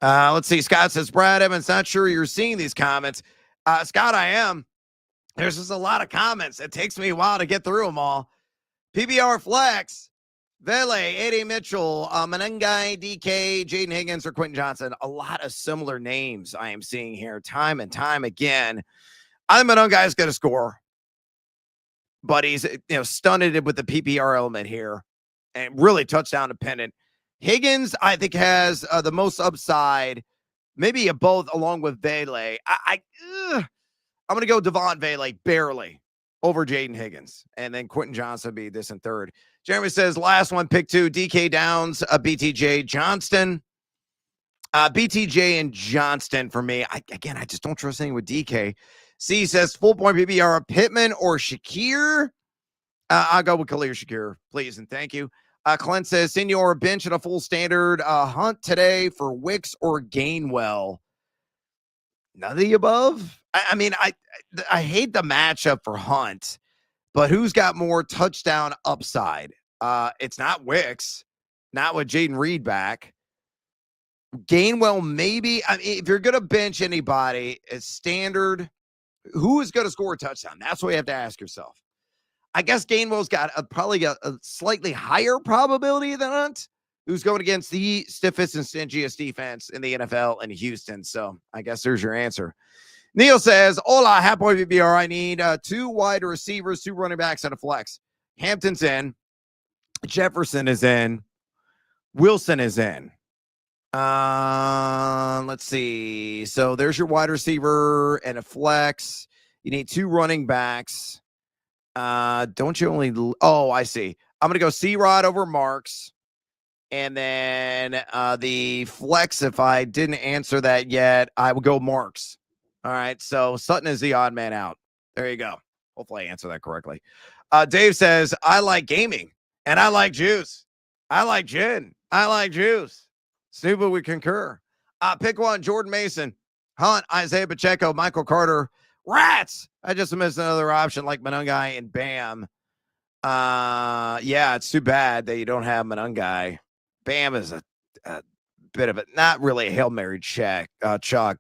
Let's see. Scott says, Brad Evans, not sure you're seeing these comments. Scott, I am. There's just a lot of comments. It takes me a while to get through them all. PBR Flex. Vele, A.D. Mitchell, Menengai, DK, Jaden Higgins, or Quentin Johnson. A lot of similar names I am seeing here time and time again. I think Menengai is going to score, but he's stunted with the PPR element here and really touchdown dependent. Higgins, I think, has the most upside, maybe a both along with Vele. I'm going to go Devon Vele barely over Jaden Higgins, and then Quentin Johnson would be this in third. Jeremy says, last one, pick 2, DK Downs, BTJ Johnston. BTJ and Johnston for me. I just don't trust anything with DK. C says, full point PPR, Pittman or Shakir. I'll go with Khalil Shakir, please, and thank you. Clint says, senior bench at a full standard. Hunt today for Wicks or Gainwell. None of the above. I hate the matchup for Hunt. But who's got more touchdown upside? It's not Wicks, not with Jaden Reed back. Gainwell, maybe. I mean, if you're going to bench anybody, it's standard. Who is going to score a touchdown? That's what you have to ask yourself. I guess Gainwell's got probably a slightly higher probability than Hunt, who's going against the stiffest and stingiest defense in the NFL in Houston. So I guess there's your answer. Neil says, hola, half point PPR. I need 2 wide receivers, 2 running backs, and a flex. Hampton's in. Jefferson is in. Wilson is in. Let's see. So there's your wide receiver and a flex. You need 2 running backs. Don't you only... Oh, I see. I'm going to go C-Rod over Marks. And then the flex, if I didn't answer that yet, I will go Marks. All right, so Sutton is the odd man out. There you go. Hopefully I answer that correctly. Dave says, I like gaming, and I like juice. I like gin. I like juice. Snuba would concur. Pick one, Jordan Mason, Hunt, Isaiah Pacheco, Michael Carter, Rats. I just missed another option like Manungai and Bam. Yeah, it's too bad that you don't have Manungai. Bam is a bit of a, not really a Hail Mary chuck,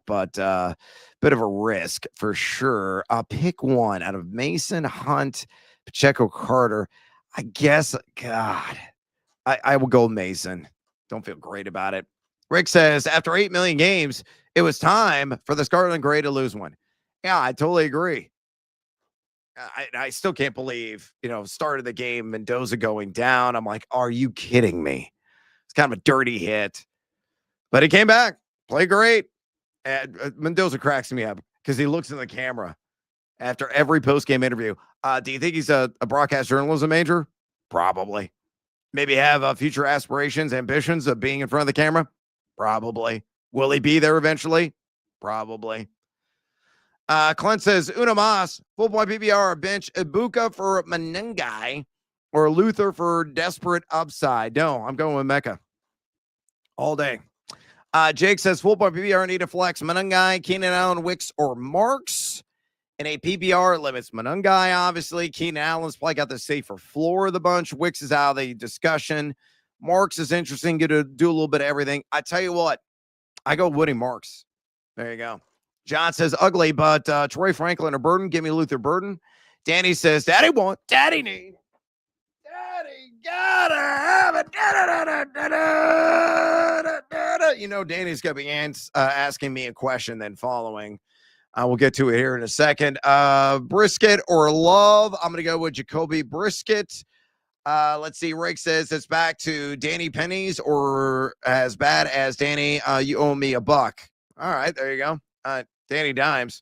but bit of a risk for sure. Pick one out of Mason, Hunt, Pacheco, Carter. I guess, God, I will go Mason. Don't feel great about it. Rick says, after 8 million games, it was time for the Scarlet and Gray to lose one. Yeah, I totally agree. I still can't believe, started the game, Mendoza going down. I'm like, are you kidding me? It's kind of a dirty hit. But he came back, played great. And Mendoza cracks me up because he looks in the camera after every post-game interview. Do you think he's a broadcast journalism major? Probably. Maybe have future aspirations, ambitions of being in front of the camera? Probably. Will he be there eventually? Probably. Clint says, Una Mas, full point PBR, bench Ibuka for Manungai or Luther for desperate upside. No, I'm going with Mecca all day. Jake says, full point PBR, need to flex Manungai, Keenan Allen, Wicks, or Marks. In a PBR, it limits Manungai, obviously. Keenan Allen's probably got the safer floor of the bunch. Wicks is out of the discussion. Marks is interesting, going to do a little bit of everything. I tell you what, I go Woody Marks. There you go. John says, ugly, but Troy Franklin or Burden. Give me Luther Burden. Danny says, Daddy want, Daddy need. Daddy gotta have it. Danny's going to be asking me a question then following. We'll get to it here in a second. Brisket or Love? I'm going to go with Jacoby Brisket. Let's see. Rick says it's back to Danny Pennies or as bad as Danny, you owe me $1. All right, there you go. Danny Dimes.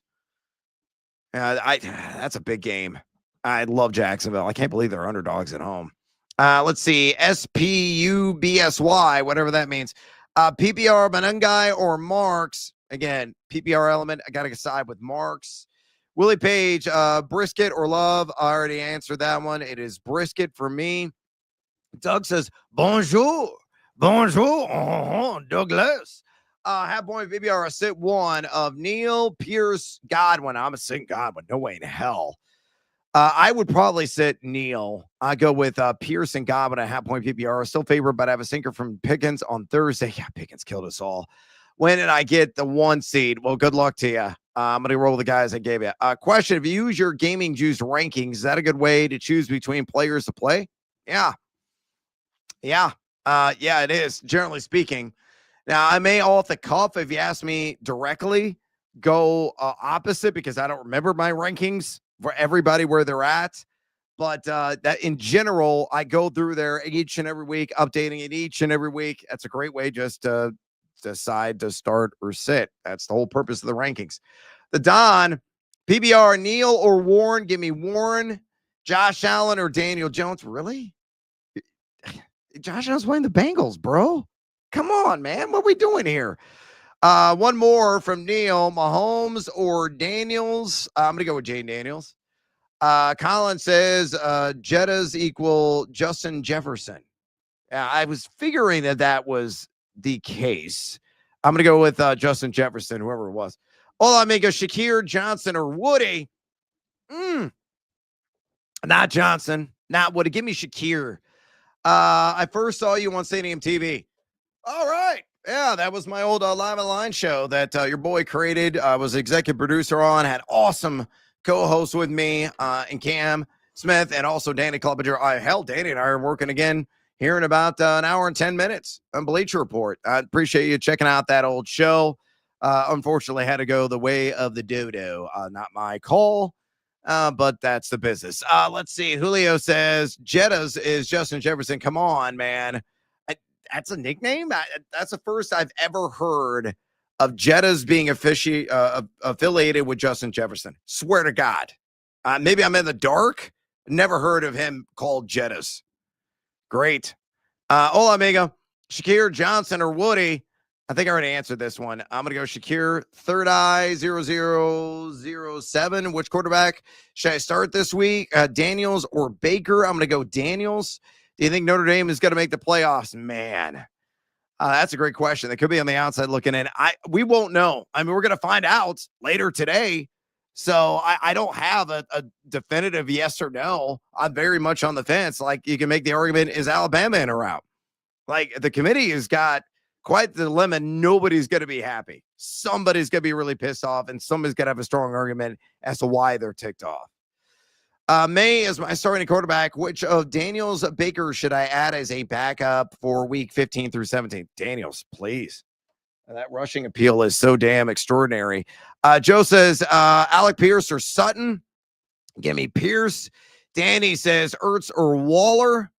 That's a big game. I love Jacksonville. I can't believe they're underdogs at home. Let's see. SPUBSY, whatever that means. PPR, Manungai or Marks. Again, PPR element. I got to side with Marks. Willie Page, Brisket or Love. I already answered that one. It is Brisket for me. Doug says, bonjour. Bonjour, Douglas. Half point PBR, a sit one of Neil, Pierce, Godwin. I'm a sit Godwin. No way in hell. I would probably sit Neil. I go with Pierce and Godwin at half point PBR. Still favored, but I have a sinker from Pickens on Thursday. Yeah, Pickens killed us all. When did I get the 1 seed? Well, good luck to you. I'm going to roll the guys I gave you. Question, if you use your Gaming Juice rankings, is that a good way to choose between players to play? Yeah. Yeah, it is, generally speaking. Now, I may off the cuff, if you ask me directly, go opposite because I don't remember my rankings for everybody where they're at. But that in general, I go through there each and every week, updating it each and every week. That's a great way just to decide to start or sit. That's the whole purpose of the rankings. The Don, PBR, Neil or Warren. Give me Warren, Josh Allen or Daniel Jones. Really? Josh Allen's playing the Bengals, bro. Come on, man. What are we doing here? One more from Neil, Mahomes or Daniels. I'm going to go with Jane Daniels. Colin says Jettas equal Justin Jefferson. I was figuring that was the case. I'm going to go with Justin Jefferson, whoever it was. Hola, amigo, Shakir, Johnson, or Woody. Not Johnson. Not Woody. Give me Shakir. I first saw you on Stadium TV. All right. Yeah, that was my old Live and Line show that your boy created. I was executive producer on, had awesome co-hosts with me and Cam Smith and also Danny Klobuchar. Danny and I are working again here in about an hour and 10 minutes on Bleacher Report. I appreciate you checking out that old show. Unfortunately, had to go the way of the dodo. Not my call, but that's the business. Let's see. Julio says Jettas is Justin Jefferson. Come on, man. That's a nickname? That's the first I've ever heard of Jettas being affiliated with Justin Jefferson. Swear to God. Maybe I'm in the dark. Never heard of him called Jettas. Great. Hola, amigo. Shakir, Johnson, or Woody. I think I already answered this one. I'm going to go Shakir, Third Eye, 0007. Which quarterback should I start this week? Daniels or Baker? I'm going to go Daniels. Do you think Notre Dame is going to make the playoffs? Man, That's a great question. They could be on the outside looking in. We won't know. I mean, we're going to find out later today. So I don't have a definitive yes or no. I'm very much on the fence. Like, you can make the argument, is Alabama in or out? Like, the committee has got quite the dilemma. Nobody's going to be happy. Somebody's going to be really pissed off, and somebody's going to have a strong argument as to why they're ticked off. May is my starting quarterback. Which of Daniels Baker should I add as a backup for week 15 through 17? Daniels, please. That rushing appeal is so damn extraordinary. Joe says Alec Pierce or Sutton. Give me Pierce. Danny says Ertz or Waller.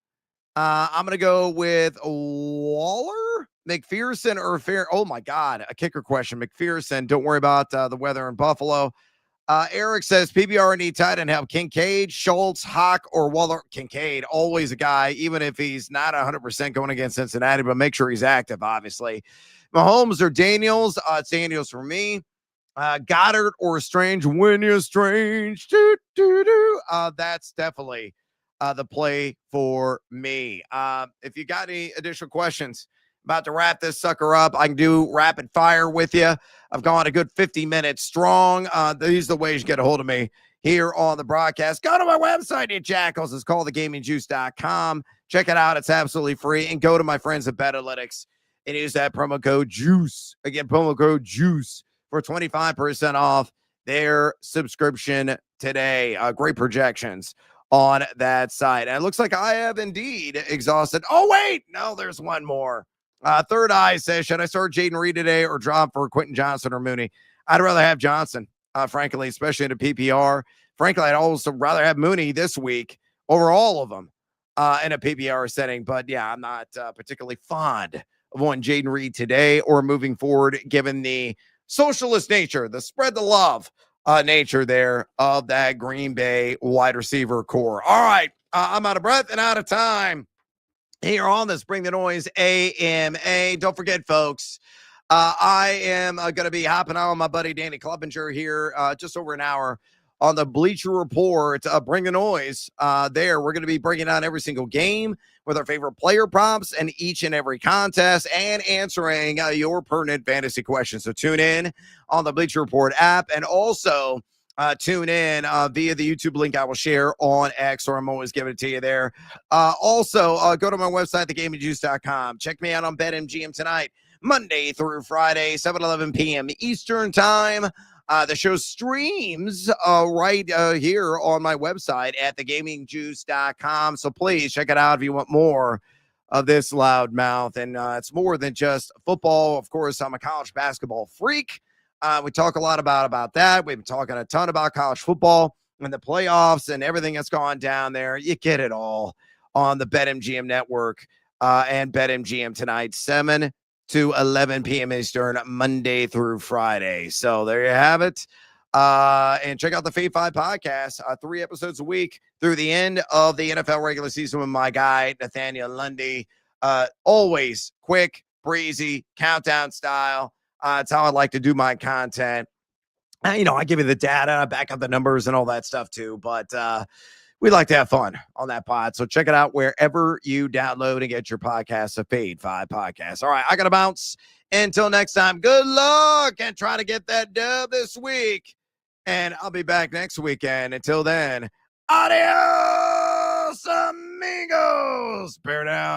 I'm going to go with Waller. McPherson or Fair. Oh, my God. A kicker question. McPherson. Don't worry about the weather in Buffalo. Eric says PBR need tight end help. Kincaid, Schultz, Hawk, or Waller. Kincaid, always a guy, even if he's not 100% going against Cincinnati, but make sure he's active, obviously. Mahomes or Daniels. It's Daniels for me. Goddard or Strange. When you're strange. That's definitely the play for me. If you got any additional questions, about to wrap this sucker up. I can do rapid fire with you. I've gone a good 50 minutes strong. These are the ways you get a hold of me here on the broadcast. Go to my website, you jackals. It's called thegamingjuice.com. Check it out. It's absolutely free. And go to my friends at BetAlytics and use that promo code JUICE. Again, promo code JUICE for 25% off their subscription today. Great projections on that site. And it looks like I have indeed exhausted. Oh, wait. No, there's one more. Third Eye says, should I start Jaden Reed today or drop for Quentin Johnson or Mooney? I'd rather have Johnson, frankly, especially in a PPR. Frankly, I'd also rather have Mooney this week over all of them in a PPR setting. But, yeah, I'm not particularly fond of one Jaden Reed today or moving forward, given the socialist nature, the spread the love nature there of that Green Bay wide receiver core. All right, I'm out of breath and out of time. Here on this Bring the Noise AMA. Don't forget, folks, I am going to be hopping on my buddy Danny Clevenger here just over an hour on the Bleacher Report. Bring the Noise there. We're going to be bringing on every single game with our favorite player props and each and every contest and answering your pertinent fantasy questions. So tune in on the Bleacher Report app, and also tune in via the YouTube link I will share on X, or I'm always giving it to you there. Also, go to my website, thegamingjuice.com. Check me out on BetMGM tonight, Monday through Friday, 7:11 p.m. Eastern time. The show streams right here on my website at thegamingjuice.com. So please check it out if you want more of this loud mouth. And it's more than just football. Of course, I'm a college basketball freak. We talk a lot about that. We've been talking a ton about college football and the playoffs and everything that's gone down there. You get it all on the BetMGM network and BetMGM tonight, 7 to 11 p.m. Eastern, Monday through Friday. So there you have it. And check out the Fave 5 podcast, 3 episodes a week through the end of the NFL regular season with my guy, Nathaniel Lundy. Always quick, breezy, countdown style. It's how I like to do my content. I give you the data, back up the numbers and all that stuff too. But we like to have fun on that pod. So check it out wherever you download and get your podcast, a Fade 5 podcast. All right, I got to bounce. Until next time, good luck and try to get that dub this week. And I'll be back next weekend. Until then, adios, amigos. Bear down.